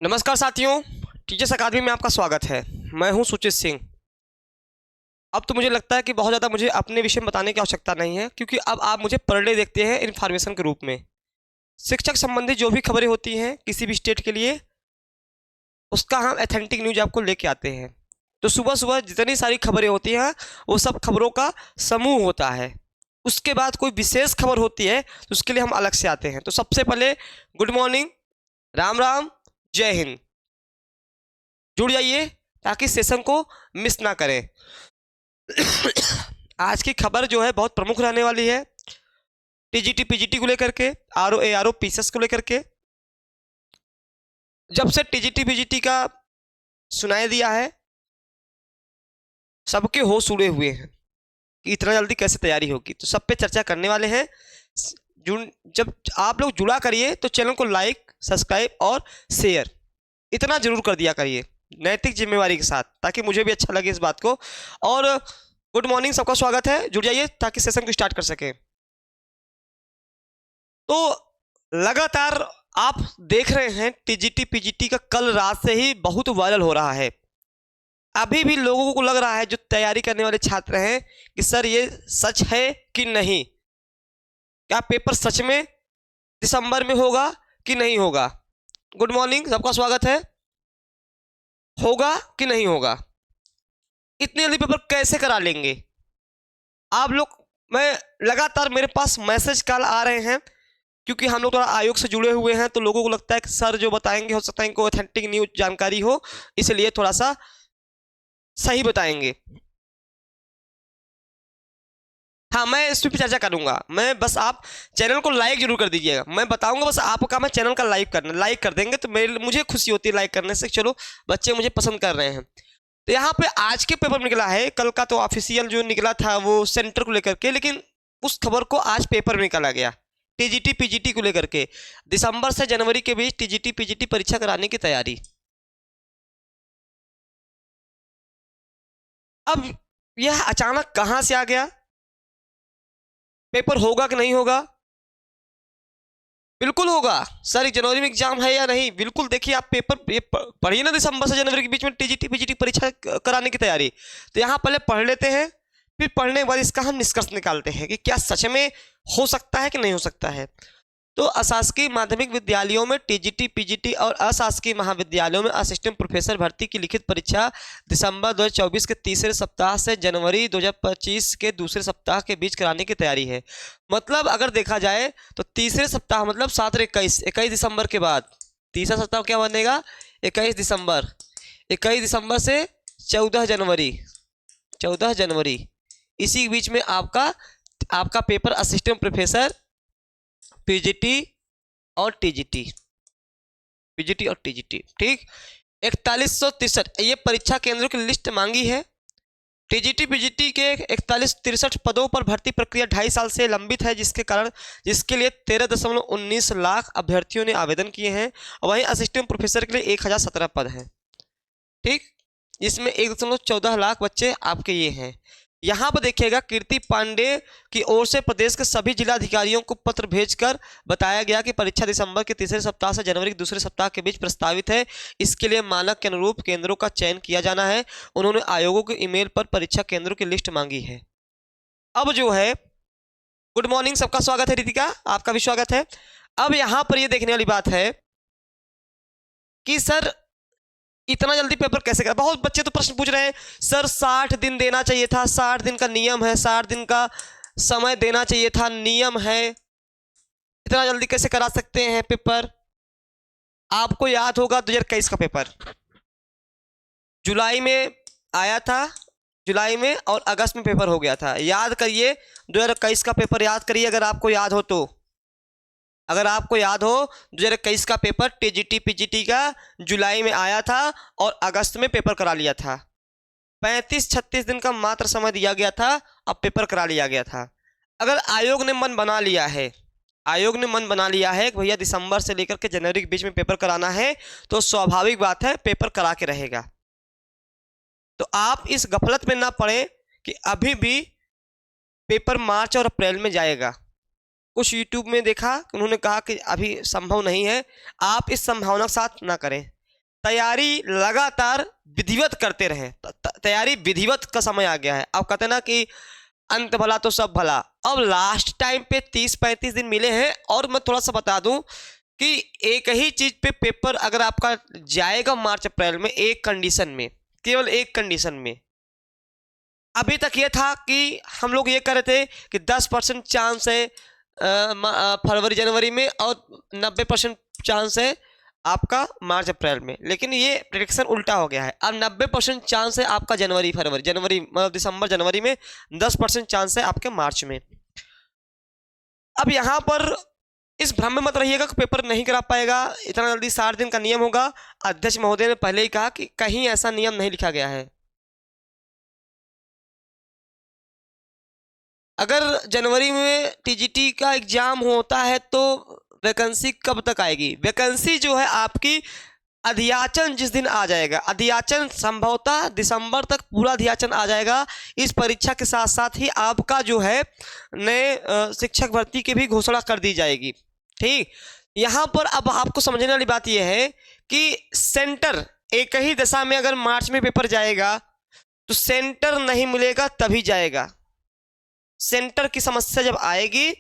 नमस्कार साथियों, टीचर्स अकादमी में आपका स्वागत है। मैं हूं सुचित सिंह। अब तो मुझे लगता है कि बहुत ज़्यादा मुझे अपने विषय में बताने की आवश्यकता नहीं है, क्योंकि अब आप मुझे पर डे देखते हैं इन्फॉर्मेशन के रूप में। शिक्षक संबंधी जो भी खबरें होती हैं किसी भी स्टेट के लिए, उसका हम ऑथेंटिक न्यूज आपको लेके आते हैं। तो सुबह सुबह जितनी सारी खबरें होती हैं वो सब खबरों का समूह होता है। उसके बाद कोई विशेष खबर होती है तो उसके लिए हम अलग से आते हैं। तो सबसे पहले गुड मॉर्निंग, राम राम, जय हिंद। जुड़ जाइए ताकि सेशन को मिस ना करें। आज की खबर जो है बहुत प्रमुख रहने वाली है, टीजीटी पीजीटी को लेकर के, आरओ एआरओ पीसीएस को लेकर के। जब से टीजीटी पीजीटी का सुनाई दिया है, सबके होश उड़े हुए हैं कि इतना जल्दी कैसे तैयारी होगी। तो सब पे चर्चा करने वाले हैं। जब आप लोग जुड़ा करिए तो चैनल को लाइक, सब्सक्राइब और शेयर इतना जरूर कर दिया करिए, नैतिक जिम्मेवारी के साथ, ताकि मुझे भी अच्छा लगे इस बात को। और गुड मॉर्निंग, सबका स्वागत है, जुड़ जाइए ताकि सेशन को स्टार्ट कर सके। तो लगातार आप देख रहे हैं टीजीटी पीजीटी का कल रात से ही बहुत वायरल हो रहा है। अभी भी लोगों को लग रहा है, जो तैयारी करने वाले छात्र हैं, कि सर ये सच है कि नहीं, क्या पेपर सच में दिसंबर में होगा कि नहीं होगा। गुड मॉर्निंग, सबका स्वागत है। होगा कि नहीं होगा, इतने जल्दी पेपर कैसे करा लेंगे आप लोग। मैं लगातार मेरे पास मैसेज कॉल आ रहे हैं, क्योंकि हम लोग थोड़ा आयोग से जुड़े हुए हैं, तो लोगों को लगता है कि सर जो बताएंगे हो सकता है इनको ऑथेंटिक न्यूज जानकारी हो, इसलिए थोड़ा सा सही बताएंगे। हाँ, मैं इस पर चर्चा करूंगा। मैं बस आप चैनल को लाइक जरूर कर दीजिएगा। मैं बताऊंगा, बस आपका काम है चैनल का लाइक करना। लाइक कर देंगे तो मुझे खुशी होती है लाइक करने से, चलो बच्चे मुझे पसंद कर रहे हैं। तो यहाँ पे आज के पेपर निकला है, कल का तो ऑफिशियल जो निकला था वो सेंटर को लेकर के, लेकिन उस खबर को आज पेपर में निकाला गया टीजीटी पीजीटी को लेकर के। दिसंबर से जनवरी के बीच टीजीटी पीजीटी परीक्षा कराने की तैयारी। अब यह अचानक कहां से आ गया, पेपर होगा कि नहीं होगा। बिल्कुल होगा सर, जनवरी में एग्जाम है या नहीं, बिल्कुल। देखिए आप पेपर ये पढ़िए ना, दिसंबर से जनवरी के बीच में टीजीटी पीजीटी परीक्षा कराने की तैयारी। तो यहाँ पहले पढ़ लेते हैं, फिर पढ़ने के बाद इसका हम निष्कर्ष निकालते हैं कि क्या सच में हो सकता है कि नहीं हो सकता है। तो अशासकीय माध्यमिक विद्यालयों में टीजीटी पीजीटी और अशासकीय महाविद्यालयों में असिस्टेंट प्रोफेसर भर्ती की लिखित परीक्षा दिसंबर 2024 के तीसरे सप्ताह से जनवरी 2025 के दूसरे सप्ताह के बीच कराने की तैयारी है। मतलब अगर देखा जाए तो तीसरे सप्ताह मतलब 7 और 21 दिसंबर के बाद तीसरा सप्ताह क्या बनेगा, 21 दिसंबर। 21 दिसंबर से 14 जनवरी इसी बीच में आपका पेपर असिस्टेंट प्रोफेसर पीजीटी और टीजीटी ठीक। 4163 ये परीक्षा केंद्रों की लिस्ट मांगी है। टीजीटी पीजीटी के 4163 पदों पर भर्ती प्रक्रिया 2.5 साल से लंबित है, जिसके लिए 13.19 लाख अभ्यर्थियों ने आवेदन किए हैं। और वहीं असिस्टेंट प्रोफेसर के लिए 1017 पद हैं, ठीक। इसमें 1.14 लाख बच्चे आपके ये हैं। यहाँ पर देखिएगा, कीर्ति पांडे की ओर से प्रदेश के सभी जिलाधिकारियों को पत्र भेजकर बताया गया कि परीक्षा दिसंबर के तीसरे सप्ताह से जनवरी के दूसरे सप्ताह के बीच प्रस्तावित है। इसके लिए मानक के अनुरूप केंद्रों का चयन किया जाना है। उन्होंने आयोगों के ईमेल पर परीक्षा केंद्रों की लिस्ट मांगी है। अब जो है, गुड मॉर्निंग, सबका स्वागत है। रितिका, आपका भी स्वागत है। अब यहाँ पर यह देखने वाली बात है कि सर इतना जल्दी पेपर कैसे करा। बहुत बच्चे तो प्रश्न पूछ रहे हैं, सर 60 दिन देना चाहिए था, 60 दिन का नियम है, 60 दिन का समय देना चाहिए था, नियम है, इतना जल्दी कैसे करा सकते हैं पेपर। आपको याद होगा 2021 का पेपर जुलाई में आया था, जुलाई में, और अगस्त में पेपर हो गया था। याद करिए 2021 का पेपर, याद करिए अगर आपको याद हो तो। अगर आपको याद हो 2021 का पेपर टीजीटी पीजीटी का जुलाई में आया था और अगस्त में पेपर करा लिया था। 35-36 दिन का मात्र समय दिया गया था, अब पेपर करा लिया गया था। अगर आयोग ने मन बना लिया है, आयोग ने मन बना लिया है कि भैया दिसंबर से लेकर के जनवरी के बीच में पेपर कराना है, तो स्वाभाविक बात है पेपर करा के रहेगा। तो आप इस गफलत में ना पड़े कि अभी भी पेपर मार्च और अप्रैल में जाएगा। कुछ यूट्यूब में देखा, उन्होंने कहा कि अभी संभव नहीं है। आप इस संभावना के साथ ना करें। तैयारी लगातार विधिवत करते रहे। तैयारी विधिवत का समय आ गया है। अब कहते ना कि अंत भला तो सब भला। अब लास्ट टाइम पे 30-35 दिन मिले हैं। और मैं थोड़ा सा बता दूं कि एक ही चीज पे पेपर अगर आपका जाएगा मार्च अप्रैल में, एक कंडीशन में, केवल एक कंडीशन में। अभी तक ये था कि हम लोग ये कर रहे थे कि 10% चांस है फरवरी जनवरी में और 90% चांस है आपका मार्च अप्रैल में, लेकिन ये प्रेडिक्शन उल्टा हो गया है। अब 90% चांस है आपका जनवरी मतलब दिसंबर जनवरी में, 10% चांस है आपके मार्च में। अब यहाँ पर इस भ्रम में मत रहिएगा कि पेपर नहीं करा पाएगा इतना जल्दी। 60 दिन का नियम होगा। अध्यक्ष महोदय ने पहले ही कहा कि कहीं ऐसा नियम नहीं लिखा गया है। अगर जनवरी में टीजीटी का एग्जाम होता है तो वैकेंसी कब तक आएगी? वैकेंसी जो है आपकी अध्याचन जिस दिन आ जाएगा, अध्याचन संभवतः दिसंबर तक पूरा अध्याचन आ जाएगा। इस परीक्षा के साथ साथ ही आपका जो है नए शिक्षक भर्ती की भी घोषणा कर दी जाएगी। ठीक, यहाँ पर अब आपको समझने वाली बात यह है कि सेंटर एक ही दशा में अगर मार्च में पेपर जाएगा तो सेंटर नहीं मिलेगा तभी जाएगा। सेंटर की समस्या जब आएगी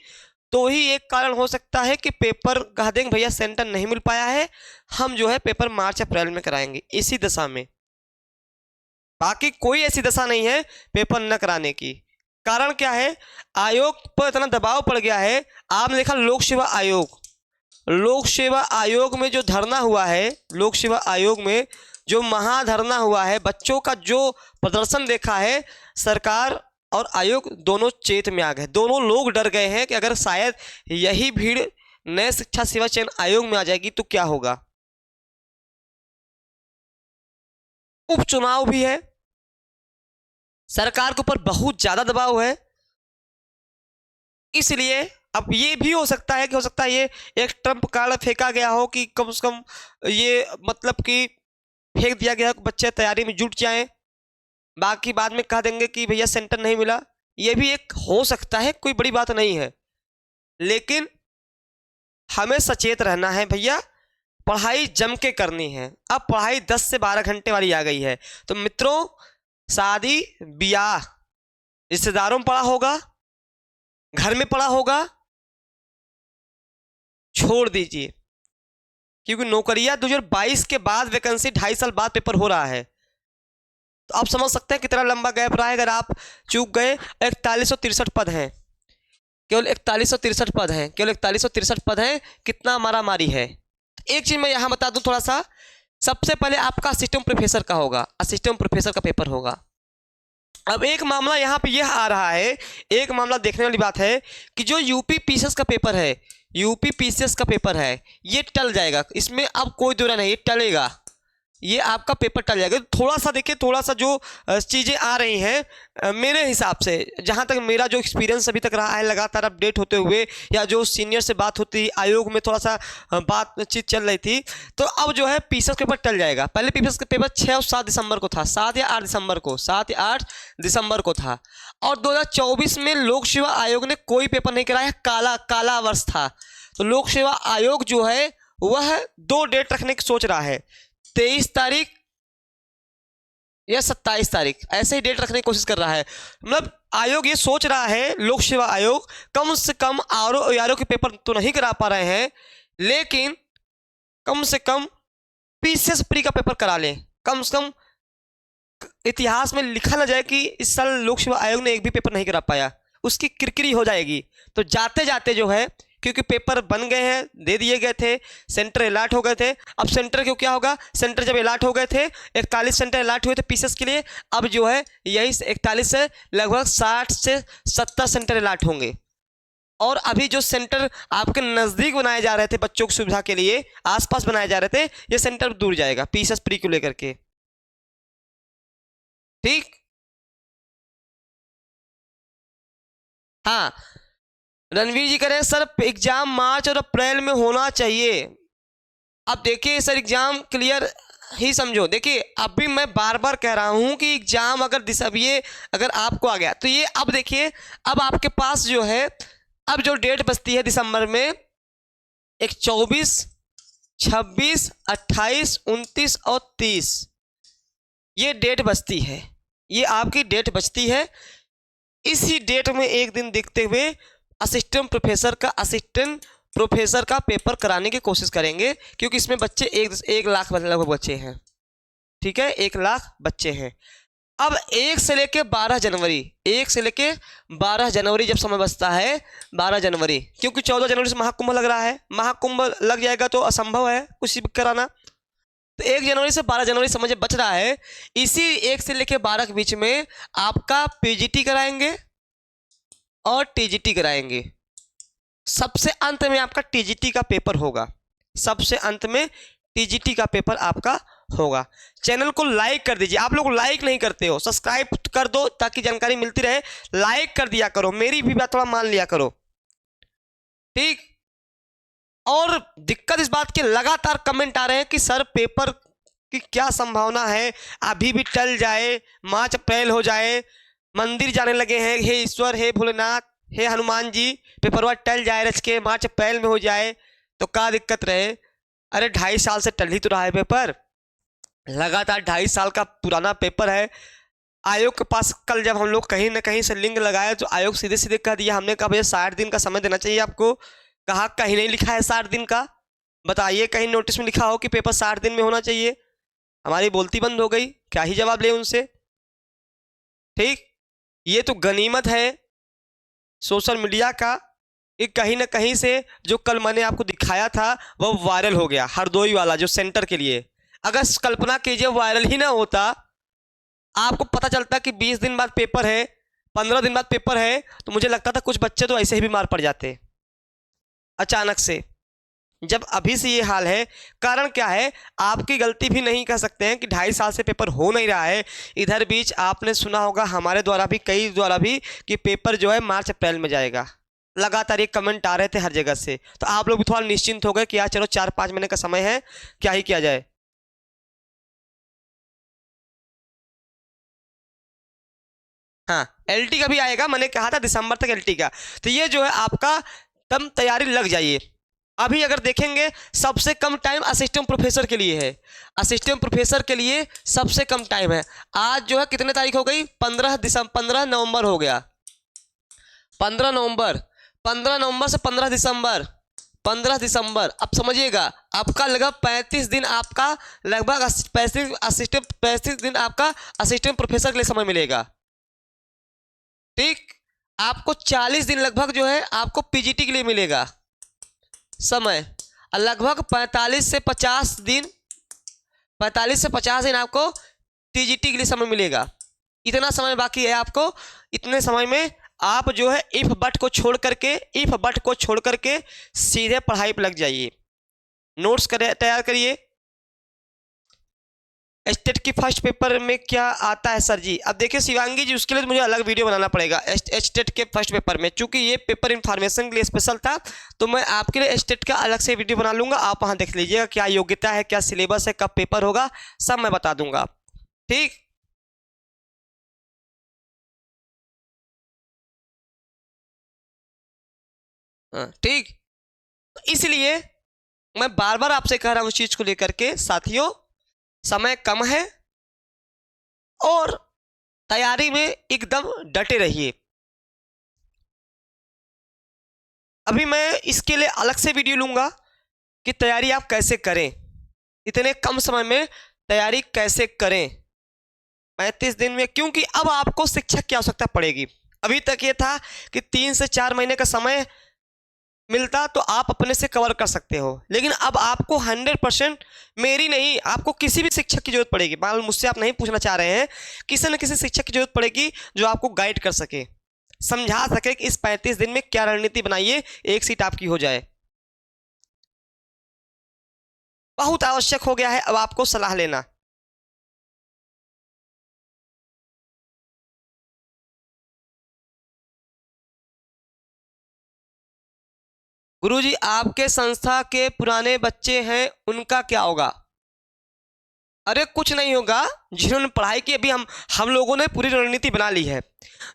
तो ही एक कारण हो सकता है कि पेपर कह देंगे भैया सेंटर नहीं मिल पाया है, हम जो है पेपर मार्च अप्रैल में कराएंगे इसी दशा में। बाकी कोई ऐसी दशा नहीं है पेपर न कराने की। कारण क्या है? आयोग पर इतना दबाव पड़ गया है। आपने देखा लोक सेवा आयोग, लोक सेवा आयोग में जो धरना हुआ है, लोक सेवा आयोग में जो महाधरना हुआ है, बच्चों का जो प्रदर्शन देखा है, सरकार और आयोग दोनों चेत में आ गए। दोनों लोग डर गए हैं कि अगर शायद यही भीड़ नए शिक्षा सेवा चयन आयोग में आ जाएगी तो क्या होगा। उपचुनाव भी है, सरकार के ऊपर बहुत ज्यादा दबाव है, इसलिए अब ये भी हो सकता है कि ये एक ट्रम्प कार्ड फेंका गया हो कि कम से कम ये मतलब कि फेंक दिया गया, बच्चे तैयारी में जुट जाएं, बाकी बाद में कह देंगे कि भैया सेंटर नहीं मिला। ये भी एक हो सकता है, कोई बड़ी बात नहीं है, लेकिन हमें सचेत रहना है भैया। पढ़ाई जम के करनी है। अब पढ़ाई 10 से 12 घंटे वाली आ गई है। तो मित्रों, शादी ब्याह रिश्तेदारों में पड़ा होगा, घर में पड़ा होगा, छोड़ दीजिए, क्योंकि नौकरियां 2022 के बाद वैकेंसी 2.5 साल बाद पेपर हो रहा है। तो आप समझ सकते हैं कितना लंबा गैप रहा है। अगर आप चूक गए, 4163 पद हैं, केवल 4163 पद हैं, केवल 4163 पद हैं, कितना मारामारी है। एक चीज मैं यहां बता दूं थोड़ा सा, सबसे पहले आपका असिस्टेंट प्रोफेसर का होगा, असिस्टेंट प्रोफेसर का पेपर होगा। अब एक मामला यहाँ पे यह आ रहा है, एक मामला देखने वाली बात है कि जो यूपी पीसीएस का पेपर है, यूपी पीसीएस का पेपर है, ये टल जाएगा। इसमें अब कोई दो नहीं, ये टलेगा, ये आपका पेपर टल जाएगा। थोड़ा सा देखिए, थोड़ा सा जो चीज़ें आ रही हैं मेरे हिसाब से, जहाँ तक मेरा जो एक्सपीरियंस अभी तक रहा है लगातार अपडेट होते हुए, या जो सीनियर से बात होती, आयोग में थोड़ा सा बातचीत चल रही थी, तो अब जो है पीसीएस पेपर टल जाएगा। पहले पीसीएस का पेपर 6 और 7 दिसंबर को था, 7 या 8 दिसंबर को, 7 या 8 दिसंबर को था। और 2024 में लोक सेवा आयोग ने कोई पेपर नहीं कराया, काला वर्ष था। तो लोक सेवा आयोग जो है वह 2 डेट रखने की सोच रहा है, 23 तारीख या 27 तारीख, ऐसे ही डेट रखने की कोशिश कर रहा है। मतलब आयोग ये सोच रहा है, लोक सेवा आयोग, कम से कम आरओ के पेपर तो नहीं करा पा रहे हैं, लेकिन कम से कम पीसीएस प्री का पेपर करा लें। कम से कम इतिहास में लिखा ना जाए कि इस साल लोक सेवा आयोग ने एक भी पेपर नहीं करा पाया, उसकी किरकिरी हो जाएगी। तो जाते जाते जो है, क्योंकि पेपर बन गए हैं, दे दिए गए थे, सेंटर अलॉट हो गए थे। अब सेंटर क्यों क्या होगा, सेंटर जब अलॉट हो गए थे, 41 सेंटर अलॉट हुए थे पीसीएस के लिए, अब जो है यही 41 से लगभग 60 से 70 सेंटर अलॉट होंगे। और अभी जो सेंटर आपके नज़दीक बनाए जा रहे थे बच्चों की सुविधा के लिए, आसपास बनाए जा रहे थे, ये सेंटर दूर जाएगा पीसीएस प्री को लेकर के। ठीक, हाँ, रणवीर जी कह रहे हैं सर एग्जाम मार्च और अप्रैल में होना चाहिए। अब देखिए सर, एग्जाम क्लियर ही समझो। देखिए अभी मैं बार बार कह रहा हूं कि एग्जाम अगर आपको आ गया तो ये, अब देखिए, अब आपके पास जो है, अब जो डेट बचती है दिसंबर में, एक 24, 26, 28, 29 और 30 ये डेट बचती है, ये आपकी डेट बचती है। इसी डेट में एक दिन देखते हुए असिस्टेंट प्रोफेसर का पेपर कराने की कोशिश करेंगे, क्योंकि इसमें बच्चे 1 लाख लगभग बच्चे हैं। ठीक है, 1 लाख बच्चे हैं। अब 1 से लेके 12 जनवरी, 1 से लेके 12 जनवरी जब समय बचता है, 12 जनवरी, क्योंकि 14 जनवरी से महाकुंभ लग रहा है, महाकुंभ लग जाएगा तो असंभव है कुछ भी कराना। तो 1 जनवरी से 12 जनवरी समझे बच रहा है। इसी 1 से लेके 12 के बीच में आपका पीजीटी कराएंगे और टीजीटी कराएंगे। सबसे अंत में आपका टीजीटी का पेपर होगा, सबसे अंत में टीजीटी का पेपर आपका होगा। चैनल को लाइक कर दीजिए, आप लोग लाइक नहीं करते हो, सब्सक्राइब कर दो ताकि जानकारी मिलती रहे। लाइक कर दिया करो, मेरी भी बात थोड़ा मान लिया करो, ठीक। और दिक्कत इस बात की, लगातार कमेंट आ रहे हैं कि सर पेपर की क्या संभावना है, अभी भी टल जाए, मार्च अप्रैल हो जाए, मंदिर जाने लगे हैं, हे ईश्वर, हे भोलेनाथ, हे हनुमान जी, पेपर टल जाए रच के, मार्च अप्रैल में हो जाए तो क्या दिक्कत रहे। अरे 2.5 साल से टल ही तो रहा है पेपर, लगातार 2.5 साल का पुराना पेपर है। आयोग के पास कल जब हम लोग कहीं ना कहीं से लिंक लगाए तो आयोग सीधे सीधे कह दिया, हमने कहा भैया 60 दिन का समय देना चाहिए आपको। कहा कहीं नहीं लिखा है 60 दिन का, बताइए कहीं नोटिस में लिखा हो कि पेपर 60 दिन में होना चाहिए। हमारी बोलती बंद हो गई, क्या ही जवाब ले उनसे, ठीक। ये तो गनीमत है सोशल मीडिया का कि कहीं ना कहीं से जो कल मैंने आपको दिखाया था वह वायरल हो गया, हरदोई वाला जो सेंटर के लिए। अगर कल्पना कीजिए वायरल ही ना होता, आपको पता चलता कि 20 दिन बाद पेपर है, 15 दिन बाद पेपर है, तो मुझे लगता था कुछ बच्चे तो ऐसे ही बीमार पड़ जाते अचानक से। जब अभी से ये हाल है, कारण क्या है, आपकी गलती भी नहीं कह सकते हैं कि 2.5 साल से पेपर हो नहीं रहा है। इधर बीच आपने सुना होगा हमारे द्वारा भी, कई द्वारा भी, कि पेपर जो है मार्च अप्रैल में जाएगा। लगातार ये कमेंट आ रहे थे हर जगह से, तो आप लोग भी थोड़ा निश्चिंत हो गए कि यार चलो 4-5 महीने का समय है, क्या ही किया जाए। हाँ, एलटी का भी आएगा, मैंने कहा था दिसंबर तक एलटी का। तो ये जो है आपका तब तैयारी लग जाइए। अभी अगर देखेंगे सबसे कम टाइम असिस्टेंट प्रोफेसर के लिए है, असिस्टेंट प्रोफेसर के लिए सबसे कम टाइम है। आज जो है कितने तारीख हो गई, 15 नवंबर हो गया, 15 नवंबर, 15 नवंबर से 15 दिसंबर, 15 दिसंबर। अब समझिएगा आपका लगभग 35 दिन, आपका लगभग 35 दिन आपका असिस्टेंट प्रोफेसर के लिए समय मिलेगा, ठीक। आपको 40 दिन लगभग जो है आपको पीजीटी के लिए मिलेगा समय, और लगभग 45 से 50 दिन, 45 से 50 दिन आपको टीजीटी के लिए समय मिलेगा। इतना समय बाकी है आपको। इतने समय में आप जो है इफ बट को छोड़ करके सीधे पढ़ाई पर लग जाइए, नोट्स तैयार करिए। स्टेट की फर्स्ट पेपर में क्या आता है सर जी, अब देखिए शिवांगी जी, उसके लिए मुझे अलग वीडियो बनाना पड़ेगा। स्टेट के फर्स्ट पेपर में, चूंकि ये पेपर इन्फॉर्मेशन के लिए स्पेशल था, तो मैं आपके लिए स्टेट का अलग से वीडियो बना लूंगा। आप वहां देख लीजिएगा क्या योग्यता है, क्या सिलेबस है, कब पेपर होगा, सब मैं बता दूंगा, ठीक। ठीक, इसलिए मैं बार बार आपसे कह रहा हूं उस चीज को लेकर के, साथियों समय कम है और तैयारी में एकदम डटे रहिए। अभी मैं इसके लिए अलग से वीडियो लूंगा कि तैयारी आप कैसे करें, इतने कम समय में तैयारी कैसे करें 35 दिन में, क्योंकि अब आपको शिक्षक की आवश्यकता पड़ेगी। अभी तक ये था कि 3 से 4 महीने का समय मिलता तो आप अपने से कवर कर सकते हो, लेकिन अब आपको 100%, मेरी नहीं, आपको किसी भी शिक्षक की जरूरत पड़ेगी। मान लो मुझसे आप नहीं पूछना चाह रहे हैं, किसी न किसी शिक्षक की जरूरत पड़ेगी जो आपको गाइड कर सके, समझा सके कि इस 35 दिन में क्या रणनीति बनाइए, एक सीट आपकी हो जाए। बहुत आवश्यक हो गया है अब आपको सलाह लेना। गुरुजी आपके संस्था के पुराने बच्चे हैं, उनका क्या होगा? अरे कुछ नहीं होगा, जिन्होंने पढ़ाई की, अभी हम लोगों ने पूरी रणनीति बना ली है।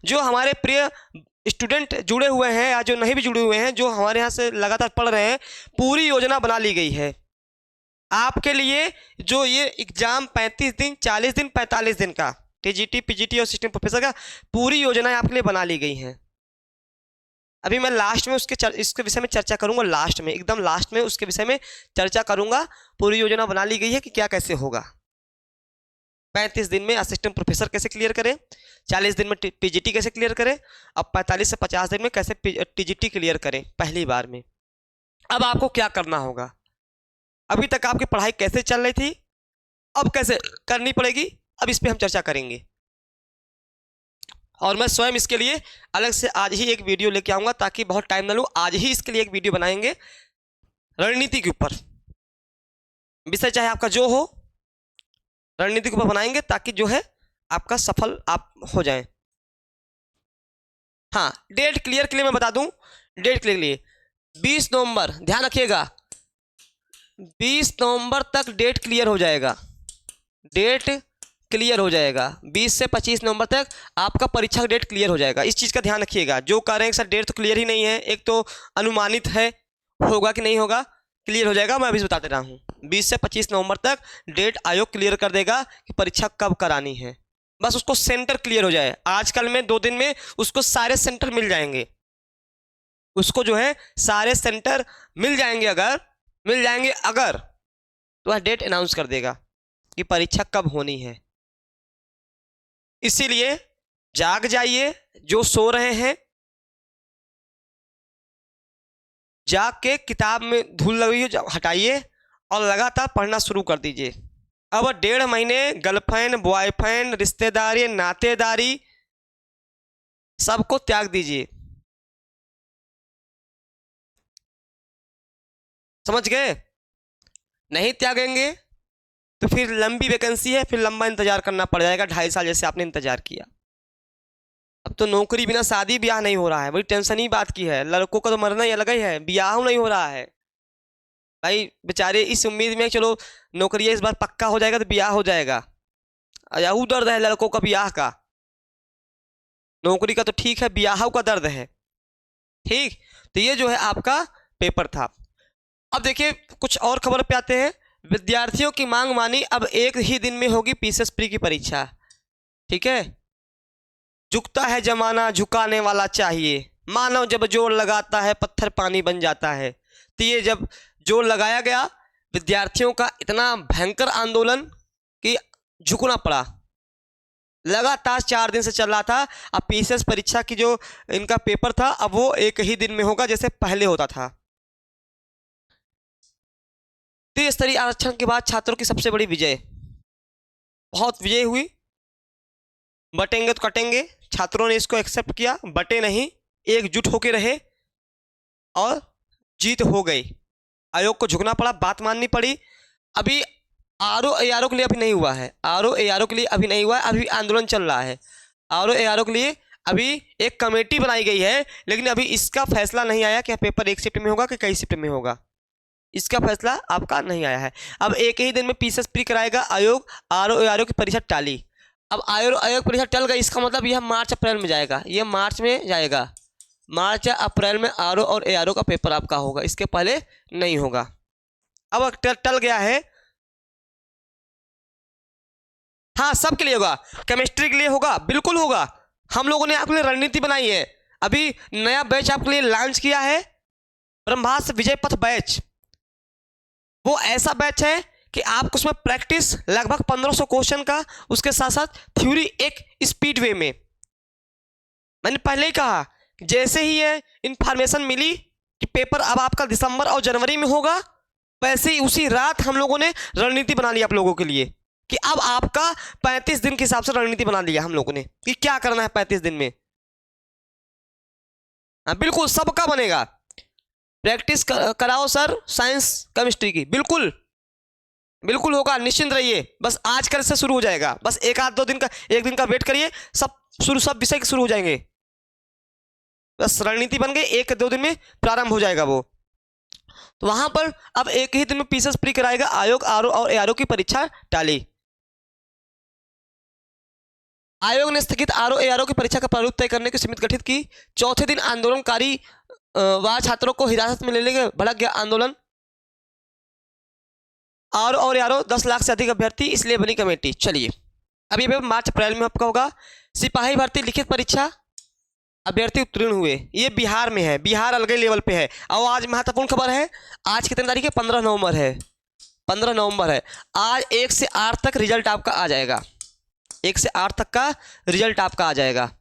जो हमारे प्रिय स्टूडेंट जुड़े हुए हैं या जो नहीं भी जुड़े हुए हैं, जो हमारे यहाँ से लगातार पढ़ रहे हैं, पूरी योजना बना ली गई है। आपके लिए जो ये एग्जाम 35 दिन, 40 दिन, 45 दिन का टीजीटी, पीजीटी और असिस्टेंट प्रोफेसर का पूरी योजनाएं आपके लिए बना ली गई हैं। अभी मैं लास्ट में इसके विषय में चर्चा करूंगा, लास्ट में, एकदम लास्ट में उसके विषय में चर्चा करूंगा। पूरी योजना बना ली गई है कि क्या कैसे होगा। 35 दिन में असिस्टेंट प्रोफेसर कैसे क्लियर करें, 40 दिन में पीजीटी कैसे क्लियर करें, अब 45 से 50 दिन में कैसे टीजीटी क्लियर करें पहली बार में। अब आपको क्या करना होगा, अभी तक आपकी पढ़ाई कैसे चल रही थी, अब कैसे करनी पड़ेगी, अब इस पर हम चर्चा करेंगे। और मैं स्वयं इसके लिए अलग से आज ही एक वीडियो लेके आऊंगा, ताकि बहुत टाइम ना लूं। आज ही इसके लिए एक वीडियो बनाएंगे रणनीति के ऊपर, विषय चाहे आपका जो हो, रणनीति के ऊपर बनाएंगे ताकि जो है आपका सफल आप हो जाएं। हाँ, डेट क्लियर के लिए मैं बता दूं, डेट क्लियर के लिए 20 नवंबर, ध्यान रखिएगा 20 नवंबर तक डेट क्लियर हो जाएगा, डेट क्लियर हो जाएगा। 20 से 25 नवंबर तक आपका परीक्षा का डेट क्लियर हो जाएगा। इस चीज़ का ध्यान रखिएगा। जो कह रहे हैं सर डेट तो क्लियर ही नहीं है, एक तो अनुमानित है, होगा कि नहीं होगा, क्लियर हो जाएगा। मैं अभी बता दे रहा हूँ 20 से 25 नवंबर तक डेट आयोग क्लियर कर देगा कि परीक्षा कब करानी है। बस उसको सेंटर क्लियर हो जाए। आजकल में 2 दिन में उसको सारे सेंटर मिल जाएंगे, उसको जो है सारे सेंटर मिल जाएंगे। अगर मिल जाएंगे अगर तो वह डेट अनाउंस कर देगा कि परीक्षा कब होनी है। इसीलिए जाग जाइए, जो सो रहे हैं जाग के किताब में धूल लगी हो हटाइए और लगातार पढ़ना शुरू कर दीजिए। अब 1.5 महीने गर्लफ्रेंड, बॉयफ्रेंड, रिश्तेदारी, नातेदारी सबको त्याग दीजिए। समझ गए? नहीं त्यागेंगे तो फिर लंबी वैकेंसी है, फिर लंबा इंतजार करना पड़ जाएगा, 2.5 साल जैसे आपने इंतजार किया। अब तो नौकरी बिना शादी ब्याह नहीं हो रहा है, बड़ी टेंशन ही बात की है। लड़कों का तो मरना ही अलग ही है, ब्याह नहीं हो रहा है भाई। बेचारे इस उम्मीद में चलो नौकरी इस बार पक्का हो जाएगा तो ब्याह हो जाएगा। यही दर्द है लड़कों का, ब्याह का। नौकरी का तो ठीक है, ब्याह का दर्द है। ठीक, तो ये जो है आपका पेपर था। अब देखिए कुछ और खबर पे आते हैं। विद्यार्थियों की मांग मानी, अब 1 ही दिन में होगी पीसीएस प्री की परीक्षा। ठीक है, झुकता है जमाना, झुकाने वाला चाहिए। मानव जब जोर लगाता है पत्थर पानी बन जाता है। तो ये जब जोर लगाया गया विद्यार्थियों का, इतना भयंकर आंदोलन कि झुकना पड़ा। लगातार 4 दिन से चल रहा था। अब पीसीएस परीक्षा की जो इनका पेपर था, अब वो 1 ही दिन में होगा जैसे पहले होता था। त्रिस्तरीय आरक्षण के बाद छात्रों की सबसे बड़ी विजय, बहुत विजय हुई। बटेंगे तो कटेंगे, छात्रों ने इसको एक्सेप्ट किया, बटे नहीं, एकजुट होकर रहे और जीत हो गई। आयोग को झुकना पड़ा, बात माननी पड़ी। अभी आरओ के लिए अभी नहीं हुआ है, आरओ के लिए अभी नहीं हुआ है, अभी आंदोलन चल रहा है। आरओ के लिए अभी एक कमेटी बनाई गई है, लेकिन अभी इसका फैसला नहीं आया कि पेपर 1 शिफ्ट में होगा कि कई शिफ्ट में होगा। इसका फैसला आपका नहीं आया है। अब 1 ही दिन में पीसीएस प्री कराएगा आयोग। आरओ की परीक्षा टाली। अब आयोग परीक्षा टल गई, इसका मतलब यह मार्च अप्रैल में जाएगा, ये मार्च में जाएगा। मार्च या अप्रैल में आरओ और एआरओ का पेपर आपका होगा, इसके पहले नहीं होगा। अब टल गया है। हाँ, सबके लिए होगा, केमिस्ट्री के लिए होगा, बिल्कुल होगा। हम लोगों ने आपके लिए रणनीति बनाई है। अभी नया बैच आपके लिए लॉन्च किया है, ब्रह्मास्त्र विजय पथ बैच। वो ऐसा बैच है कि आपको उसमें प्रैक्टिस लगभग 1500 क्वेश्चन का, उसके साथ साथ थ्योरी एक स्पीड वे में। मैंने पहले ही कहा जैसे ही ये इंफॉर्मेशन मिली कि पेपर अब आपका दिसंबर और जनवरी में होगा, वैसे ही उसी रात हम लोगों ने रणनीति बना ली आप लोगों के लिए कि अब आपका 35 दिन के हिसाब से रणनीति बना लिया हम लोगों ने कि क्या करना है 35 दिन में। हाँ बिल्कुल, सबका बनेगा। प्रैक्टिस कराओ सर साइंस केमिस्ट्री की, बिल्कुल बिल्कुल होगा, निश्चिंत रहिए। बस आज कल से शुरू हो जाएगा, बस 1-2 दिन का, 1 दिन का वेट करिए, सब विषय शुरू हो जाएंगे। बस रणनीति बन गई, 1-2 दिन में प्रारंभ हो जाएगा वो। तो वहां पर अब 1 ही दिन में पीसीएस प्री कराएगा आयोग। आरओ और एआरओ की परीक्षा टाली। आयोग ने स्थगित आरओ एआरओ की परीक्षा का प्रारूप तय करने की समिति गठित की। चौथे दिन आंदोलनकारी व छात्रों को हिरासत में ले लेंगे, भड़क गया आंदोलन। और यारो 10 लाख से अधिक अभ्यर्थी इसलिए बनी कमेटी। चलिए अब ये पेपर मार्च अप्रैल में आपका होगा। सिपाही भर्ती लिखित परीक्षा अभ्यर्थी उत्तीर्ण हुए, ये बिहार में है, बिहार अलग लेवल पे है। और आज महत्वपूर्ण खबर है, आज कितनी तारीख है, 15 नवंबर है, 15 नवंबर है। आज 1 से 8 तक रिजल्ट आपका आ जाएगा, 1 से 8 तक का रिजल्ट आपका आ जाएगा।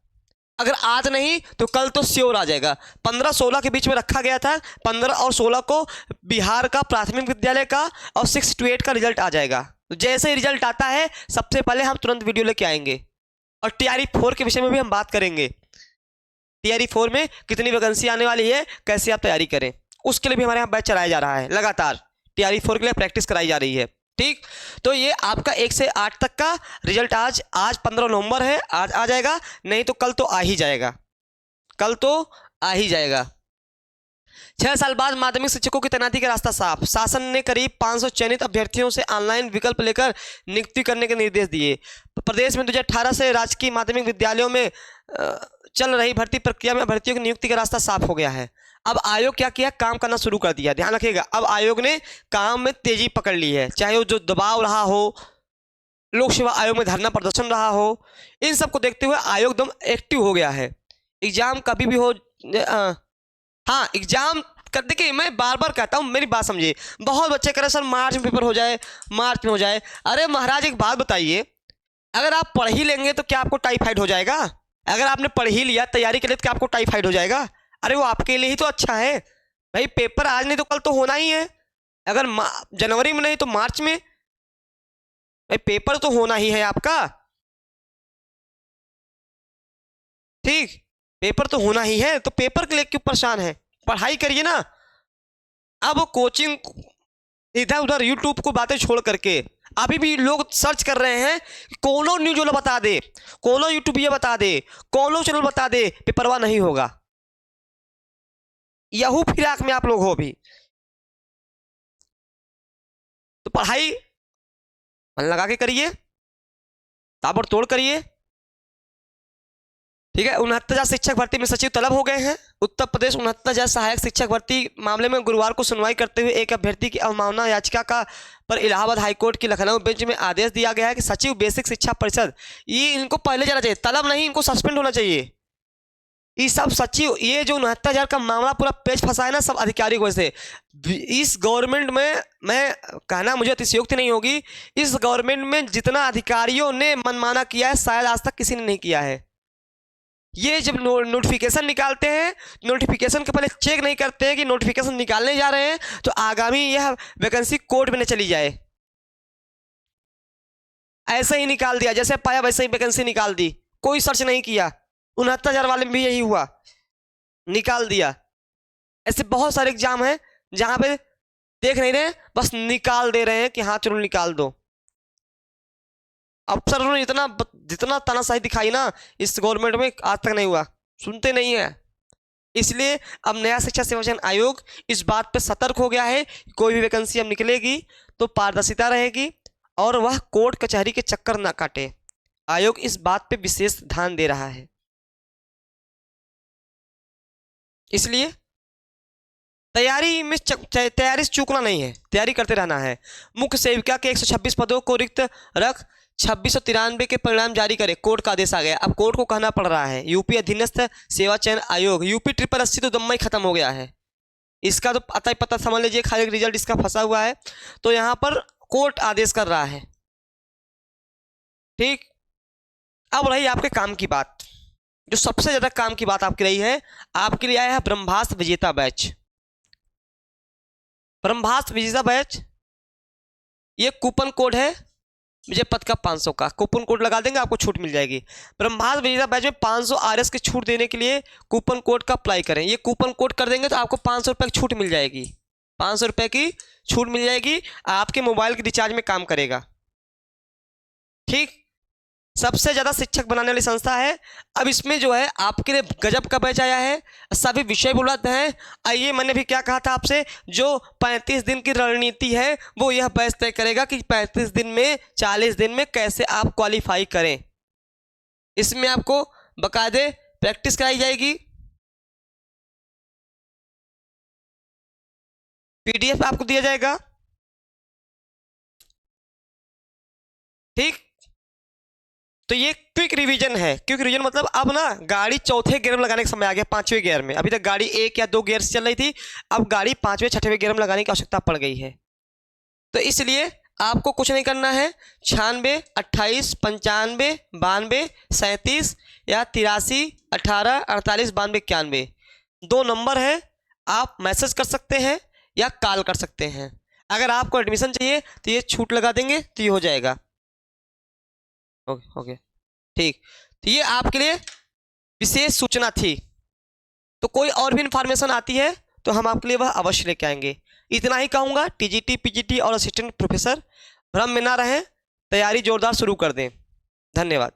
अगर आज नहीं तो कल तो श्योर आ जाएगा। 15-16 के बीच में रखा गया था, 15 और 16 को बिहार का प्राथमिक विद्यालय का और 6 to 8 का रिजल्ट आ जाएगा। तो जैसे ही रिजल्ट आता है सबसे पहले हम तुरंत वीडियो लेके आएंगे। और TRE 4 के विषय में भी हम बात करेंगे, TRE 4 में कितनी वैकेंसी आने वाली है, कैसे आप तैयारी करें, उसके लिए भी हमारे यहाँ बैच चलाया जा रहा है लगातार। TRE 4 के लिए प्रैक्टिस कराई जा रही है। ठीक, तो ये आपका 1 से 8 तक का रिजल्ट आज 15 नवंबर है, आज आ जाएगा, नहीं तो कल तो आ ही जाएगा, कल तो आ ही जाएगा। 6 साल बाद माध्यमिक शिक्षकों की तैनाती का रास्ता साफ, शासन ने करीब 500 चयनित अभ्यर्थियों से ऑनलाइन विकल्प लेकर नियुक्ति करने के निर्देश दिए। प्रदेश में 2018 से राजकीय माध्यमिक विद्यालयों में चल रही भर्ती प्रक्रिया में अभ्यर्थियों की नियुक्ति का रास्ता साफ हो गया है। अब आयोग क्या किया, काम करना शुरू कर दिया। ध्यान रखिएगा, अब आयोग ने काम में तेजी पकड़ ली है। चाहे वो जो दबाव रहा हो, लोक सेवा आयोग में धरना प्रदर्शन रहा हो, इन सब को देखते हुए आयोग एकदम एक्टिव हो गया है। एग्जाम कभी भी हो, हाँ एग्जाम कर, देखिए मैं बार बार कहता हूँ, मेरी बात समझिए। बहुत बच्चे कह रहे सर मार्च में पेपर हो जाए, मार्च में हो जाए। अरे महाराज एक बात बताइए, अगर आप पढ़ ही लेंगे तो क्या आपको टाइफाइड हो जाएगा? अगर आपने पढ़ ही लिया तैयारी के लिए तो क्या आपको टाइफाइड हो जाएगा? अरे वो आपके लिए ही तो अच्छा है भाई। पेपर आज नहीं तो कल तो होना ही है। अगर जनवरी में नहीं तो मार्च में भाई पेपर तो होना ही है आपका। ठीक, पेपर तो होना ही है, तो पेपर के लिए क्यों परेशान है, पढ़ाई करिए ना। अब कोचिंग इधर उधर यूट्यूब को बातें छोड़ करके अभी भी लोग सर्च कर रहे हैं कोनो न्यूज वाला बता दे, कोनो यूट्यूब ये बता दे, कोनो चैनल बता दे, पेपरवा नहीं होगा। यहू फिराक में आप लोग हो भी, तो पढ़ाई मन लगा के करिए, ताबड़तोड़ करिए। ठीक है, 69,000 शिक्षक भर्ती में सचिव तलब हो गए हैं। उत्तर प्रदेश 69,000 सहायक शिक्षक भर्ती मामले में गुरुवार को सुनवाई करते हुए एक अभ्यर्थी की अवमानना याचिका का पर इलाहाबाद हाईकोर्ट की लखनऊ बेंच में आदेश दिया गया है कि सचिव बेसिक शिक्षा परिषद, ये इनको पहले जाना चाहिए, तलब नहीं, इनको सस्पेंड होना चाहिए। ये सब सचिव, ये जो 69,000 का मामला पूरा पेच फंसा है ना सब अधिकारियों की वजह से। इस गवर्नमेंट में, मैं कहना मुझे अतिशयोक्ति नहीं होगी, इस गवर्नमेंट में जितना अधिकारियों ने मनमाना किया है शायद आज तक किसी ने नहीं किया है। ये जब नोटिफिकेशन निकालते हैं, नोटिफिकेशन के पहले चेक नहीं करते हैं कि नोटिफिकेशन निकालने जा रहे हैं तो आगामी यह वैकेंसी कोर्ट में न चली जाए। ऐसे ही निकाल दिया, जैसे पाया वैसे ही वैकेंसी निकाल दी, कोई सर्च नहीं किया। 69,000 वाले में भी यही हुआ, निकाल दिया। ऐसे बहुत सारे एग्जाम हैं जहां पे देख नहीं रहे, बस निकाल दे रहे हैं कि हाँ चलो निकाल दो। अफसरों ने जितना तानाशाही दिखाई ना इस गवर्नमेंट में आज तक नहीं हुआ, सुनते नहीं है। इसलिए अब नया शिक्षा सेवाचयन आयोग इस बात पे सतर्क हो गया है कि कोई भी वैकेंसी अब निकलेगी तो पारदर्शिता रहेगी और वह कोर्ट कचहरी के चक्कर ना काटे। आयोग इस बात पे विशेष ध्यान दे रहा है। इसलिए तैयारी से चूकना नहीं है, तैयारी करते रहना है। मुख्य सेविका के 126 पदों को रिक्त रख 2693 के परिणाम जारी करे, कोर्ट का आदेश आ गया। अब कोर्ट को कहना पड़ रहा है। यूपी अधीनस्थ सेवा चयन आयोग, यूपी 888 तो दम्मा ही खत्म हो गया है, इसका तो पता ही पता समझ लीजिए, खाली रिजल्ट इसका फंसा हुआ है। तो यहाँ पर कोर्ट आदेश कर रहा है। ठीक, अब रही आपके काम की बात, जो सबसे ज्यादा काम की बात आपकी रही है, आपके लिए आया है ब्रह्मास्त्र विजेता बैच। ब्रह्मास्त्र विजेता बैच, ये कूपन कोड है विजय पथ का 500 का, कूपन कोड लगा देंगे आपको छूट मिल जाएगी। ब्रह्मास्त्र विजेता बैच में 500 RS की छूट देने के लिए कूपन कोड का अप्लाई करें। ये कूपन कोड कर देंगे तो आपको 500 रुपये की छूट मिल जाएगी, 500 रुपये की छूट मिल जाएगी, आपके मोबाइल के रिचार्ज में काम करेगा। ठीक, सबसे ज्यादा शिक्षक बनाने वाली संस्था है। अब इसमें जो है आपके लिए गजब का बैच आया है, सभी विषय उपलब्ध हैं। आइए, मैंने भी क्या कहा था आपसे, जो 35 दिन की रणनीति है वो यह बैच तय करेगा कि 35 दिन में 40 दिन में कैसे आप क्वालिफाई करें। इसमें आपको बाकायदे प्रैक्टिस कराई जाएगी, PDF आपको दिया जाएगा, ठीक, तो ये क्विक रिवीजन है। क्विक रिवीजन मतलब अब ना गाड़ी चौथे गियर में लगाने का समय आ गया, 5वें गियर में। अभी तक गाड़ी 1 या 2 गियर से चल रही थी, अब गाड़ी 5वें 6वें गियर में लगाने की आवश्यकता पड़ गई है। तो इसलिए आपको कुछ नहीं करना है, 96 28 95 92 37 या 83 18 48 92 91 2 नंबर है, आप मैसेज कर सकते हैं या कॉल कर सकते हैं। अगर आपको एडमिशन चाहिए तो ये छूट लगा देंगे तो ये हो जाएगा। ओके ठीक, तो ये आपके लिए विशेष सूचना थी। तो कोई और भी इंफॉर्मेशन आती है तो हम आपके लिए वह अवश्य लेके आएंगे। इतना ही कहूँगा, टीजीटी पीजीटी और असिस्टेंट प्रोफेसर भ्रम में ना रहें, तैयारी जोरदार शुरू कर दें। धन्यवाद।